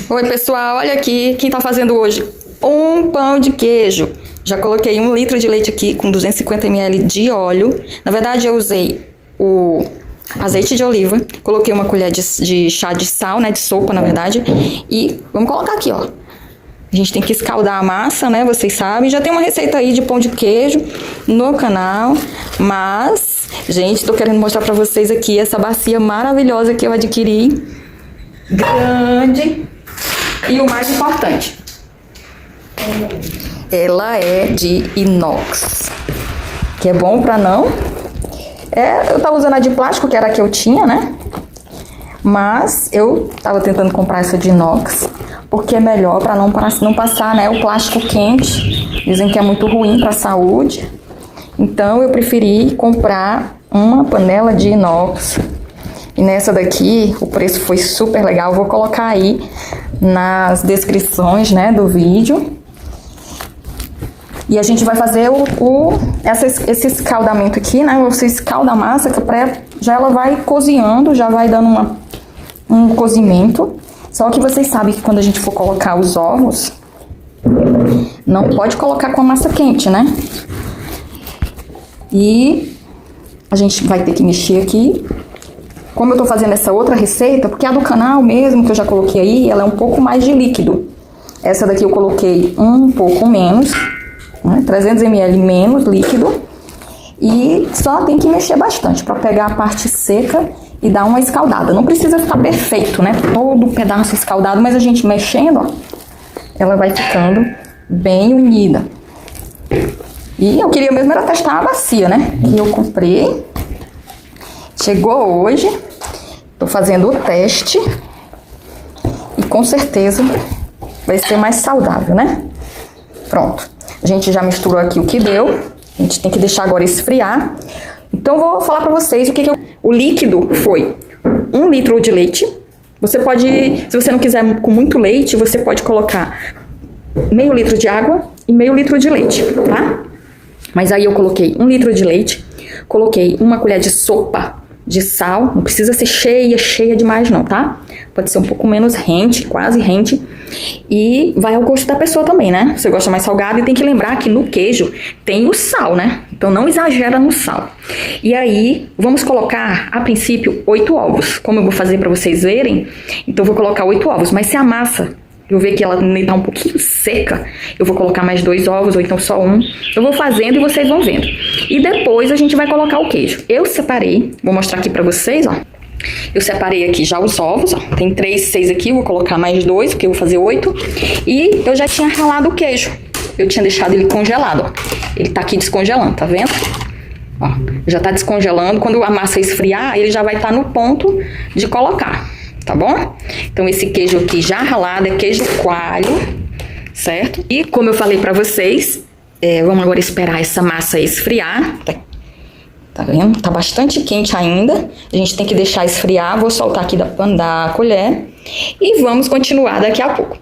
Oi, pessoal, olha aqui quem tá fazendo hoje um pão de queijo. Já coloquei 1 litro de leite aqui com 250 ml de óleo. Na verdade, eu usei o azeite de oliva, coloquei uma colher de chá de sal, né, de sopa, na verdade. E vamos colocar aqui, ó. A gente tem que escaldar a massa, né, vocês sabem. Já tem uma receita aí de pão de queijo no canal, mas, gente, tô querendo mostrar pra vocês aqui essa bacia maravilhosa que eu adquiri. Grande. E o mais importante, ela é de inox, que é bom pra não... eu tava usando a de plástico, que era a que eu tinha, né? Mas eu tava tentando comprar essa de inox, porque é melhor pra não passar, né, o plástico quente. Dizem que é muito ruim pra saúde. Então eu preferi comprar uma panela de inox. E nessa daqui, o preço foi super legal. Eu vou colocar aí nas descrições, né, do vídeo. E a gente vai fazer esse escaldamento aqui, né? Você escalda a massa, que já ela vai cozinhando, já vai dando um cozimento. Só que vocês sabem que quando a gente for colocar os ovos, não pode colocar com a massa quente, né? E a gente vai ter que mexer aqui. Como eu tô fazendo essa outra receita, porque a do canal mesmo, que eu já coloquei aí, ela é um pouco mais de líquido. Essa daqui eu coloquei um pouco menos, né, 300 ml menos líquido. E só tem que mexer bastante para pegar a parte seca e dar uma escaldada. Não precisa ficar perfeito, né, todo o pedaço escaldado, mas a gente mexendo, ó, ela vai ficando bem unida. E eu queria mesmo era testar a bacia, né, que eu comprei. Chegou hoje, tô fazendo o teste e com certeza vai ser mais saudável, né? Pronto, a gente já misturou aqui o que deu, a gente tem que deixar agora esfriar. Então vou falar pra vocês o líquido foi 1 litro de leite. Você pode, se você não quiser com muito leite, você pode colocar meio litro de água e meio litro de leite, tá? Mas aí eu coloquei 1 litro de leite, coloquei uma colher de sopa de sal, não precisa ser cheia demais não, tá? Pode ser um pouco menos rente, quase rente. E vai ao gosto da pessoa também, né? Você gosta mais salgado e tem que lembrar que no queijo tem o sal, né? Então não exagera no sal. E aí, vamos colocar, a princípio, 8 ovos. Como eu vou fazer pra vocês verem, então eu vou colocar 8 ovos. Mas se a massa... eu ver que ela tá um pouquinho seca, eu vou colocar mais 2 ovos, ou então só um. Eu vou fazendo e vocês vão vendo. E depois a gente vai colocar o queijo. Eu separei, vou mostrar aqui pra vocês, ó. Eu separei aqui já os ovos, ó. Tem 3, 6 aqui, eu vou colocar mais 2, porque eu vou fazer 8. E eu já tinha ralado o queijo. Eu tinha deixado ele congelado, ó. Ele tá aqui descongelando, tá vendo? Ó, já tá descongelando. Quando a massa esfriar, ele já vai estar no ponto de colocar. Tá bom? Então esse queijo aqui já ralado é queijo coalho, certo? E como eu falei pra vocês, vamos agora esperar essa massa esfriar. Tá vendo? Tá bastante quente ainda. A gente tem que deixar esfriar. Vou soltar aqui da colher. E vamos continuar daqui a pouco.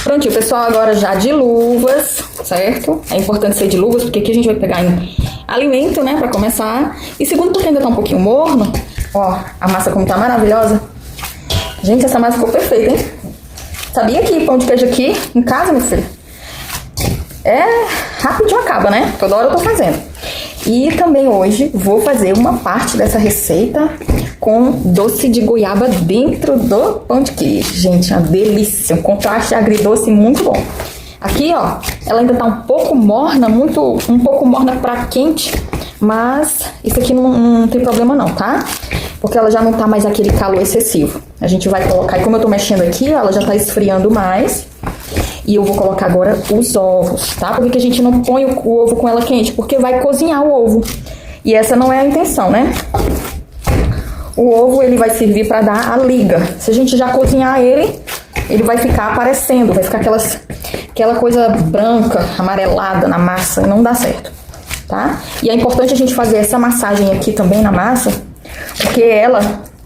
Prontinho, pessoal, agora já de luvas, certo? É importante ser de luvas, porque aqui a gente vai pegar alimento, né, pra começar. E segundo, porque ainda tá um pouquinho morno, ó, a massa como tá maravilhosa. Gente, essa massa ficou perfeita, hein? Sabia que pão de queijo aqui em casa, meu filho, rapidinho acaba, né? Toda hora eu tô fazendo. E também hoje vou fazer uma parte dessa receita com doce de goiaba dentro do pão de queijo. Gente, uma delícia, um contraste agridoce muito bom. Aqui, ó, ela ainda tá um pouco morna, um pouco morna pra quente, mas isso aqui não tem problema não, tá? Porque ela já não tá mais aquele calor excessivo. A gente vai colocar, e como eu tô mexendo aqui, ó, ela já tá esfriando mais. E eu vou colocar agora os ovos, tá? Por que a gente não põe o ovo com ela quente? Porque vai cozinhar o ovo. E essa não é a intenção, né? O ovo, ele vai servir para dar a liga. Se a gente já cozinhar ele vai ficar aparecendo, vai ficar aquela coisa branca, amarelada na massa, e não dá certo, tá? E é importante a gente fazer essa massagem aqui também na massa, porque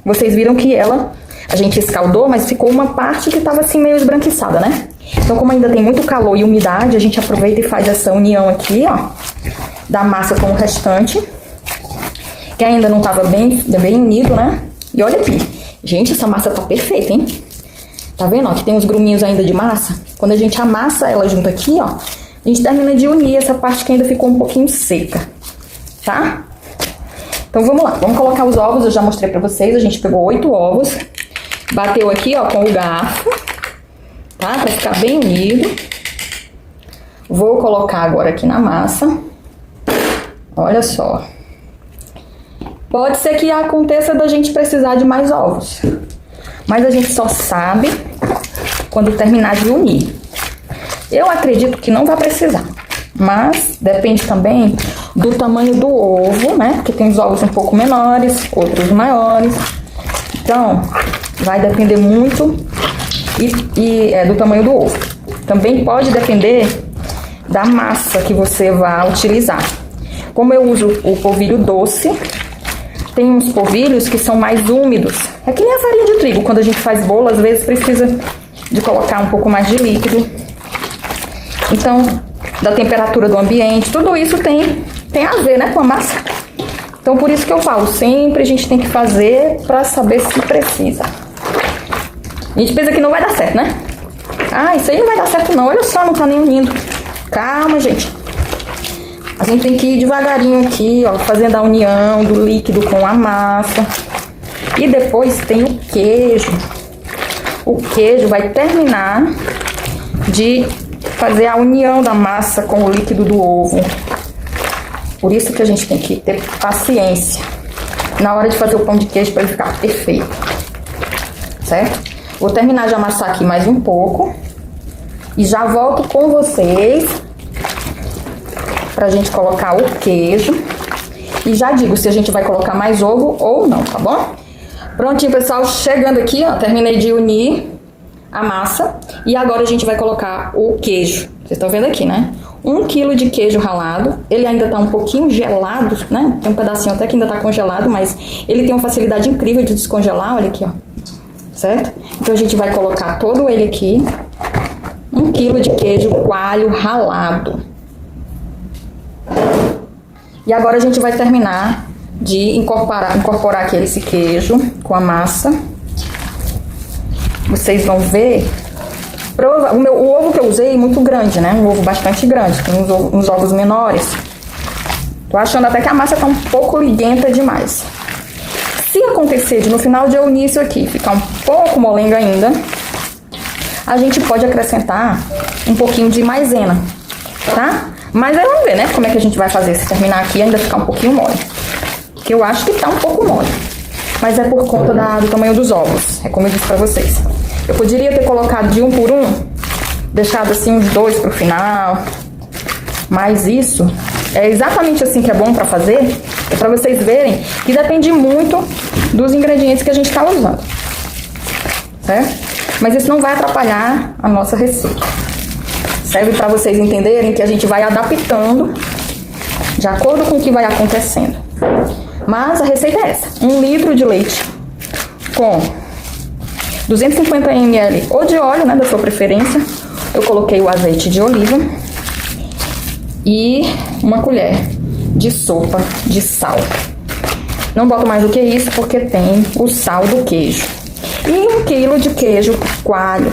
vocês viram que a gente escaldou, mas ficou uma parte que tava assim meio esbranquiçada, né? Então, como ainda tem muito calor e umidade, a gente aproveita e faz essa união aqui, ó, da massa com o restante, que ainda não tava bem unido, né? E olha aqui, gente, essa massa tá perfeita, hein? Tá vendo, ó, que tem uns gruminhos ainda de massa? Quando a gente amassa ela junto aqui, ó, a gente termina de unir essa parte que ainda ficou um pouquinho seca, tá? Então, vamos lá, vamos colocar os ovos, eu já mostrei pra vocês, a gente pegou 8 ovos, bateu aqui, ó, com o garfo, tá? Pra ficar bem unido. Vou colocar agora aqui na massa, olha só. Pode ser que aconteça da gente precisar de mais ovos, mas a gente só sabe quando terminar de unir. Eu acredito que não vai precisar, mas depende também do tamanho do ovo, né? Porque tem os ovos um pouco menores, outros maiores. Então, vai depender muito do tamanho do ovo. Também pode depender da massa que você vai utilizar. Como eu uso o polvilho doce, tem uns polvilhos que são mais úmidos. É que nem a farinha de trigo. Quando a gente faz bolo, às vezes precisa de colocar um pouco mais de líquido. Então, da temperatura do ambiente, tudo isso tem a ver, né, com a massa. Então, por isso que eu falo, sempre a gente tem que fazer pra saber se precisa. A gente pensa que não vai dar certo, né? Ah, isso aí não vai dar certo não. Olha só, não tá nem unindo. Calma, gente. A gente tem que ir devagarinho aqui, ó, fazendo a união do líquido com a massa. E depois tem o queijo. O queijo vai terminar de fazer a união da massa com o líquido do ovo. Por isso que a gente tem que ter paciência na hora de fazer o pão de queijo para ele ficar perfeito. Certo? Vou terminar de amassar aqui mais um pouco. E já volto com vocês pra gente colocar o queijo. E já digo se a gente vai colocar mais ovo ou não, tá bom? Prontinho, pessoal, chegando aqui, ó, terminei de unir a massa. E agora a gente vai colocar o queijo. Vocês estão vendo aqui, né? 1 kg de queijo ralado. Ele ainda tá um pouquinho gelado, né? Tem um pedacinho até que ainda tá congelado, mas ele tem uma facilidade incrível de descongelar, olha aqui, ó. Certo? Então a gente vai colocar todo ele aqui. 1 kg de queijo coalho ralado. E agora a gente vai terminar de incorporar aqui esse queijo com a massa. Vocês vão ver. O ovo que eu usei é muito grande, né? Um ovo bastante grande. Tem uns ovos menores. Tô achando até que a massa tá um pouco liguenta demais. Se acontecer de no final de eu unir isso aqui ficar um pouco molenga ainda, a gente pode acrescentar um pouquinho de maisena, tá? Mas aí vamos ver, né? Como é que a gente vai fazer se terminar aqui e ainda ficar um pouquinho mole. Que eu acho que tá um pouco mole. Mas é por conta do tamanho dos ovos. É como eu disse pra vocês. Eu poderia ter colocado de 1 por 1, deixado assim uns 2 pro final. Mas isso é exatamente assim que é bom pra fazer. É pra vocês verem que depende muito dos ingredientes que a gente tá usando. Certo? Mas isso não vai atrapalhar a nossa receita. Serve pra vocês entenderem que a gente vai adaptando de acordo com o que vai acontecendo. Mas a receita é essa. 1 litro de leite com 250 ml ou de óleo, né, da sua preferência. Eu coloquei o azeite de oliva e 1 colher de sopa de sal. Não boto mais do que isso porque tem o sal do queijo. E 1 quilo de queijo coalho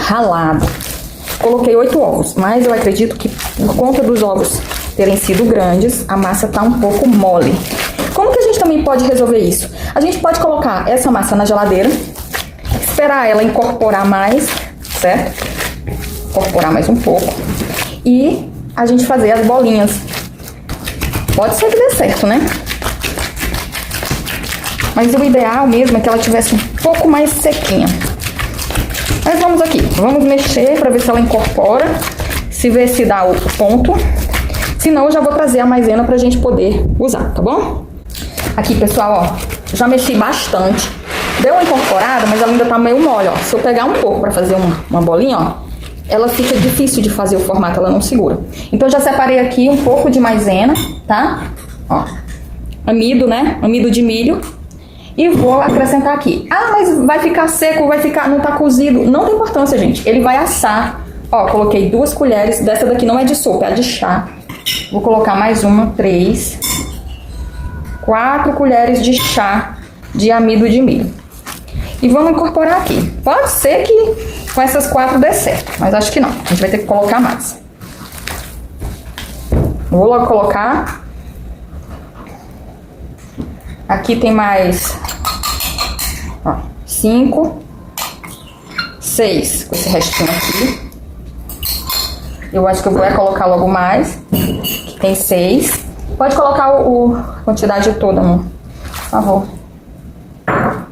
ralado. Coloquei 8 ovos, mas eu acredito que por conta dos ovos terem sido grandes, a massa tá um pouco mole. Como que a gente também pode resolver isso? A gente pode colocar essa massa na geladeira, esperar ela incorporar mais, certo? Incorporar mais um pouco. E a gente fazer as bolinhas. Pode ser que dê certo, né? Mas o ideal mesmo é que ela tivesse um pouco mais sequinha. Mas vamos aqui, vamos mexer para ver se ela incorpora, se vê se dá o ponto. Senão eu já vou trazer a maisena pra gente poder usar, tá bom? Aqui, pessoal, ó, já mexi bastante. Deu uma incorporada, mas ela ainda tá meio mole, ó. Se eu pegar um pouco pra fazer uma bolinha, ó, ela fica difícil de fazer o formato, ela não segura. Então eu já separei aqui um pouco de maisena, tá? Ó, amido, né? Amido de milho. E vou acrescentar aqui. Ah, mas vai ficar seco, vai ficar, não tá cozido. Não tem importância, gente. Ele vai assar. Ó, coloquei 2 colheres. Dessa daqui não é de sopa, é de chá. Vou colocar mais uma, 3. 4 colheres de chá de amido de milho. E vamos incorporar aqui. Pode ser que com essas 4 dê certo, mas acho que não. A gente vai ter que colocar mais. Vou logo colocar. Aqui tem mais 5, 6 com esse restinho aqui. Eu acho que eu vou colocar logo mais. Aqui tem 6. Pode colocar a quantidade toda, amor. Por favor.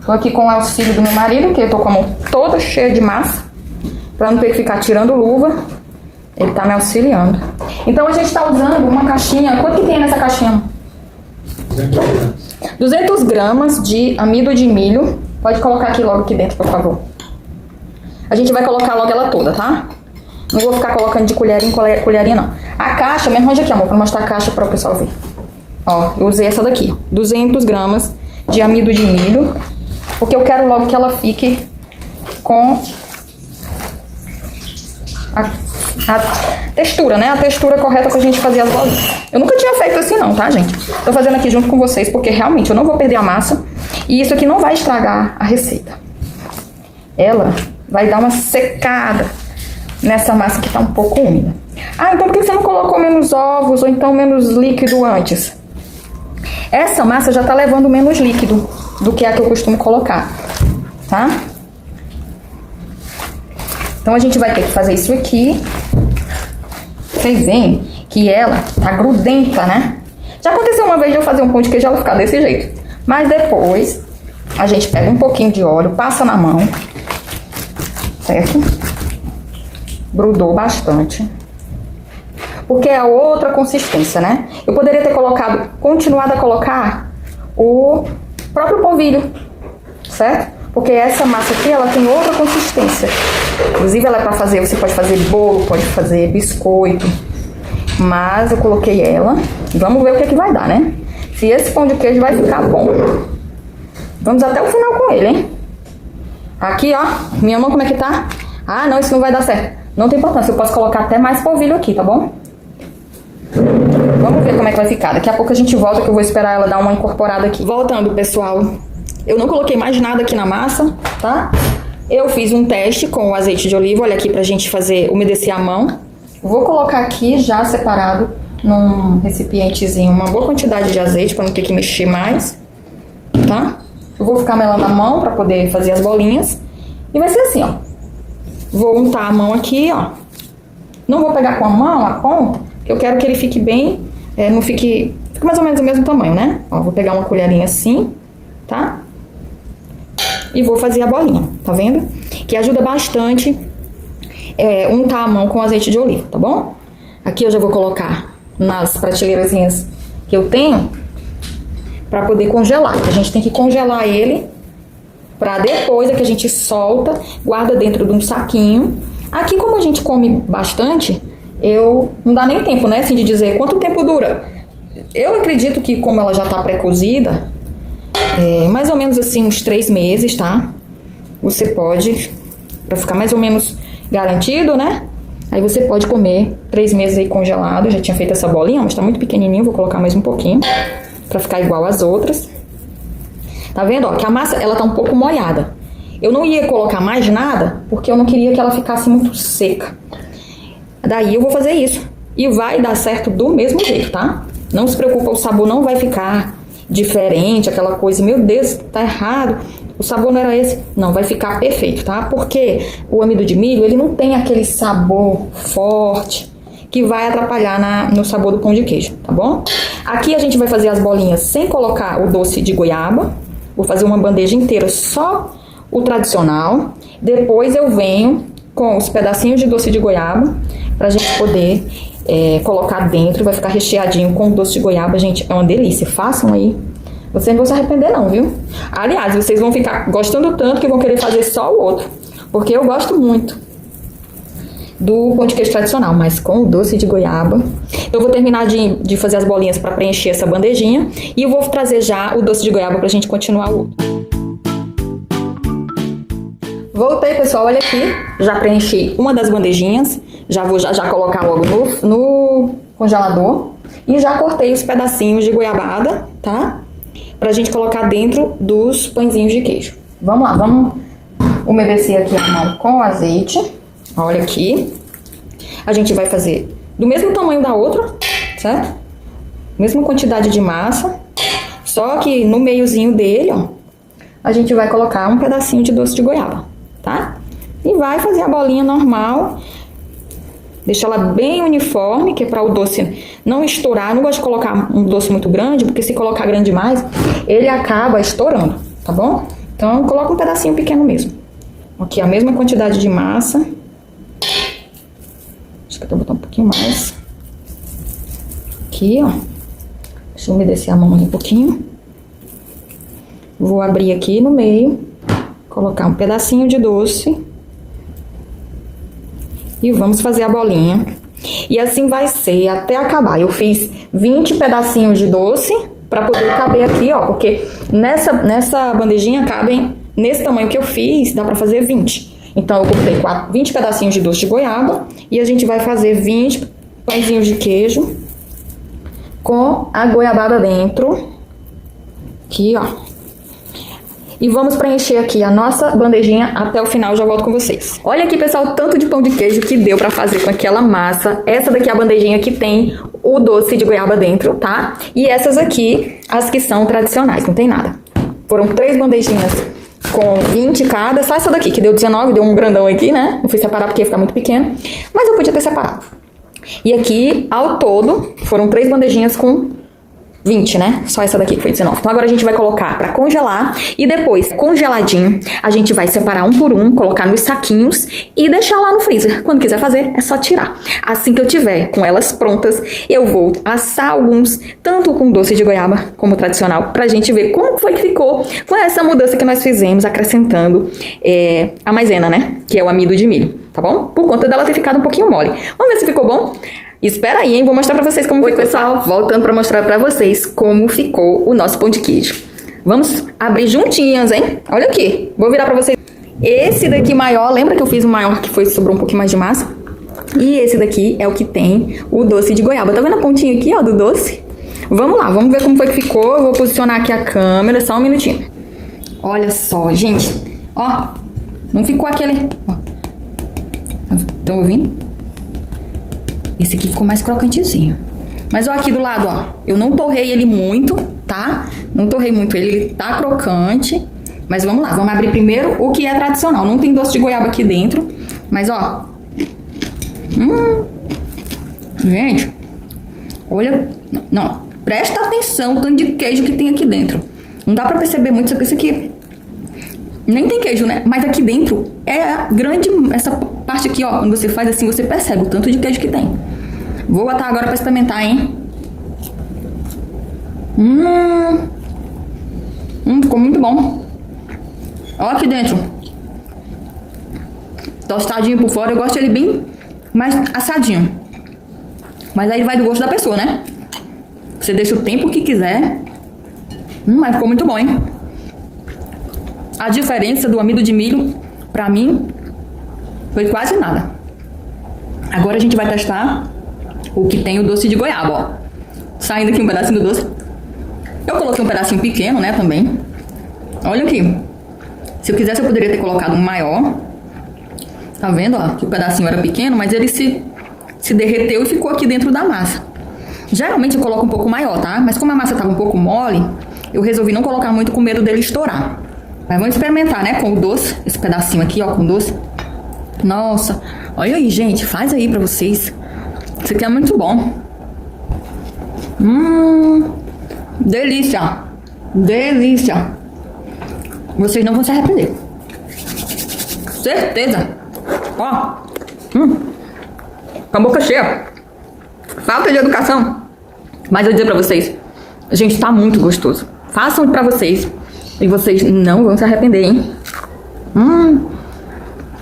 Tô aqui com o auxílio do meu marido, que eu tô com a mão toda cheia de massa. Pra não ter que ficar tirando luva. Ele tá me auxiliando. Então a gente tá usando uma caixinha. Quanto que tem nessa caixinha? 200 gramas de amido de milho. Pode colocar aqui logo aqui dentro, por favor. A gente vai colocar logo ela toda, tá? Não vou ficar colocando de colherinha em colherinha, não. A caixa, me arranja aqui, amor, pra mostrar a caixa para o pessoal ver. Ó, eu usei essa daqui. 200 gramas de amido de milho. Porque eu quero logo que ela fique com a textura, né? A textura correta pra gente fazer as bolinhas. Eu nunca tinha feito assim não, tá, gente? Tô fazendo aqui junto com vocês, porque realmente eu não vou perder a massa. E isso aqui não vai estragar a receita. Ela vai dar uma secada nessa massa que tá um pouco úmida. Ah, então por que você não colocou menos ovos ou então menos líquido antes? Essa massa já tá levando menos líquido do que a que eu costumo colocar, tá? Então a gente vai ter que fazer isso aqui. Vocês veem que ela tá grudenta, né? Já aconteceu uma vez de eu fazer um pão de queijo e ela ficar desse jeito. Mas depois a gente pega um pouquinho de óleo, passa na mão, certo? Grudou bastante. Porque é outra consistência, né? Eu poderia ter continuado a colocar o próprio polvilho, certo? Porque essa massa aqui, ela tem outra consistência. Inclusive, ela é pra fazer, você pode fazer bolo, pode fazer biscoito. Mas eu coloquei ela. Vamos ver o que é que vai dar, né? Se esse pão de queijo vai ficar bom. Vamos até o final com ele, hein? Aqui, ó. Minha mão como é que tá? Ah, não, isso não vai dar certo. Não tem importância, eu posso colocar até mais polvilho aqui, tá bom? Vamos ver como é que vai ficar. Daqui a pouco a gente volta, que eu vou esperar ela dar uma incorporada aqui. Voltando, pessoal. Eu não coloquei mais nada aqui na massa, tá? Eu fiz um teste com o azeite de oliva, olha aqui pra gente fazer, umedecer a mão. Vou colocar aqui já separado num recipientezinho uma boa quantidade de azeite pra não ter que mexer mais, tá? Eu vou ficar melando a mão pra poder fazer as bolinhas. E vai ser assim, ó. Vou untar a mão aqui, ó. Não vou pegar com a mão a ponta, porque eu quero que ele fique bem, não fique mais ou menos do mesmo tamanho, né? Ó, vou pegar uma colherinha assim, tá? E vou fazer a bolinha, tá vendo? Que ajuda bastante untar a mão com azeite de oliva, tá bom? Aqui eu já vou colocar nas prateleirazinhas que eu tenho pra poder congelar. A gente tem que congelar ele pra depois que a gente solta, guarda dentro de um saquinho. Aqui, como a gente come bastante, não dá nem tempo, né, assim, de dizer quanto tempo dura. Eu acredito que, como ela já tá pré-cozida, mais ou menos assim, uns 3 meses, tá? Você pode, pra ficar mais ou menos garantido, né? Aí você pode comer 3 meses aí congelado. Eu já tinha feito essa bolinha, mas tá muito pequenininho, vou colocar mais um pouquinho pra ficar igual às outras. Tá vendo, ó, que a massa, ela tá um pouco molhada. Eu não ia colocar mais nada, porque eu não queria que ela ficasse muito seca. Daí eu vou fazer isso. E vai dar certo do mesmo jeito, tá? Não se preocupa, o sabor não vai ficar diferente, aquela coisa, meu Deus, tá errado. O sabor não era esse. Não, vai ficar perfeito, tá? Porque o amido de milho, ele não tem aquele sabor forte que vai atrapalhar no sabor do pão de queijo, tá bom? Aqui a gente vai fazer as bolinhas sem colocar o doce de goiaba. Vou fazer uma bandeja inteira só o tradicional. Depois eu venho com os pedacinhos de doce de goiaba pra gente poder colocar dentro. Vai ficar recheadinho com doce de goiaba, gente. É uma delícia. Façam aí. Vocês não vão se arrepender não, viu? Aliás, vocês vão ficar gostando tanto que vão querer fazer só o outro. Porque eu gosto muito do pão de queijo tradicional, mas com o doce de goiaba. Eu vou terminar de fazer as bolinhas para preencher essa bandejinha. E eu vou trazer já o doce de goiaba pra gente continuar o outro. Voltei, pessoal, olha aqui. Já preenchi uma das bandejinhas. Já vou já colocar logo no congelador. E já cortei os pedacinhos de goiabada, tá? Pra gente colocar dentro dos pãezinhos de queijo. Vamos lá, vamos umedecer aqui a mão com azeite. Olha aqui. A gente vai fazer do mesmo tamanho da outra, certo? Mesma quantidade de massa. Só que no meiozinho dele, ó, a gente vai colocar um pedacinho de doce de goiaba, tá? E vai fazer a bolinha normal. Deixa ela bem uniforme, que é para o doce não estourar. Eu não gosto de colocar um doce muito grande, porque se colocar grande demais, ele acaba estourando, tá bom? Então, coloca um pedacinho pequeno mesmo. Aqui, a mesma quantidade de massa. Acho que eu vou botar um pouquinho mais. Aqui, ó. Deixa eu umedecer a mão um pouquinho. Vou abrir aqui no meio. Colocar um pedacinho de doce. E vamos fazer a bolinha. E assim vai ser até acabar. Eu fiz 20 pedacinhos de doce pra poder caber aqui, ó. Porque nessa bandejinha cabem, nesse tamanho que eu fiz, dá pra fazer 20. Então, eu cortei 20 pedacinhos de doce de goiaba. E a gente vai fazer 20 pãezinhos de queijo com a goiabada dentro. Aqui, ó. E vamos preencher aqui a nossa bandejinha até o final, já volto com vocês. Olha aqui, pessoal, o tanto de pão de queijo que deu pra fazer com aquela massa. Essa daqui é a bandejinha que tem o doce de goiaba dentro, tá? E essas aqui, as que são tradicionais, não tem nada. Foram 3 bandejinhas com 20 cada, só essa daqui que deu 19, deu um grandão aqui, né? Não fui separar porque ia ficar muito pequeno, mas eu podia ter separado. E aqui, ao todo, foram 3 bandejinhas com 20, né? Só essa daqui que foi 19. Então agora a gente vai colocar pra congelar e depois, congeladinho, a gente vai separar um por um, colocar nos saquinhos e deixar lá no freezer. Quando quiser fazer, é só tirar. Assim que eu tiver com elas prontas, eu vou assar alguns, tanto com doce de goiaba como tradicional, pra gente ver como foi que ficou com essa mudança que nós fizemos, acrescentando a maisena, né? Que é o amido de milho, tá bom? Por conta dela ter ficado um pouquinho mole. Vamos ver se ficou bom? Espera aí, hein? Vou mostrar pra vocês como ficou, pessoal. Voltando pra mostrar pra vocês como ficou o nosso pão de queijo. Vamos abrir juntinhas, hein? Olha aqui. Vou virar pra vocês. Esse daqui maior, lembra que eu fiz um maior que sobrou um pouquinho mais de massa? E esse daqui é o que tem o doce de goiaba. Tá vendo a pontinha aqui, ó, do doce? Vamos lá, vamos ver como foi que ficou. Eu vou posicionar aqui a câmera, só um minutinho. Olha só, gente. Ó, não ficou aquele... Ó. Estão ouvindo? Esse aqui ficou mais crocantezinho. Mas ó, aqui do lado, ó. Eu não torrei ele muito, tá? Não torrei muito ele, ele tá crocante. Mas vamos lá, vamos abrir primeiro o que é tradicional. Não tem doce de goiaba aqui dentro. Mas ó. Gente. Olha. Não, presta atenção o tanto de queijo que tem aqui dentro. Não dá pra perceber muito isso aqui. Nem tem queijo, né? Mas aqui dentro é grande, essa parte aqui, ó. Quando você faz assim, você percebe o tanto de queijo que tem. Vou botar agora pra experimentar, hein? Ficou muito bom. Ó aqui dentro. Tostadinho por fora. Eu gosto dele bem mais assadinho. Mas aí vai do gosto da pessoa, né? Você deixa o tempo que quiser. Mas ficou muito bom, hein? A diferença do amido de milho, pra mim, foi quase nada. Agora a gente vai testar o que tem o doce de goiaba, ó. Saindo aqui um pedacinho do doce. Eu coloquei um pedacinho pequeno, né, também. Olha aqui. Se eu quisesse, eu poderia ter colocado um maior. Tá vendo, ó? Que o pedacinho era pequeno, mas ele se derreteu e ficou aqui dentro da massa. Geralmente eu coloco um pouco maior, tá? Mas como a massa tava um pouco mole, eu resolvi não colocar muito com medo dele estourar. Mas vamos experimentar, né, com o doce. Esse pedacinho aqui, ó, com doce. Nossa, olha aí, gente. Faz aí pra vocês. Isso aqui é muito bom. Delícia. Delícia. Vocês não vão se arrepender. certeza. Ó. Com a boca cheia. Falta de educação. Mas eu dizer pra vocês, gente, tá muito gostoso. Façam pra vocês e vocês não vão se arrepender, hein?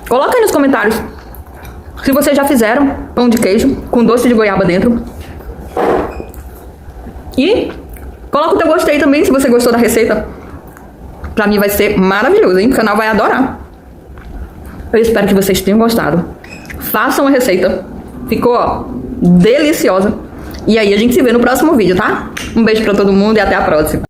Coloca aí nos comentários se vocês já fizeram pão de queijo com doce de goiaba dentro. E coloca o teu gostei também se você gostou da receita. Pra mim vai ser maravilhoso, hein? O canal vai adorar. Eu espero que vocês tenham gostado. Façam a receita. Ficou, ó, deliciosa. E aí a gente se vê no próximo vídeo, tá? Um beijo pra todo mundo e até a próxima.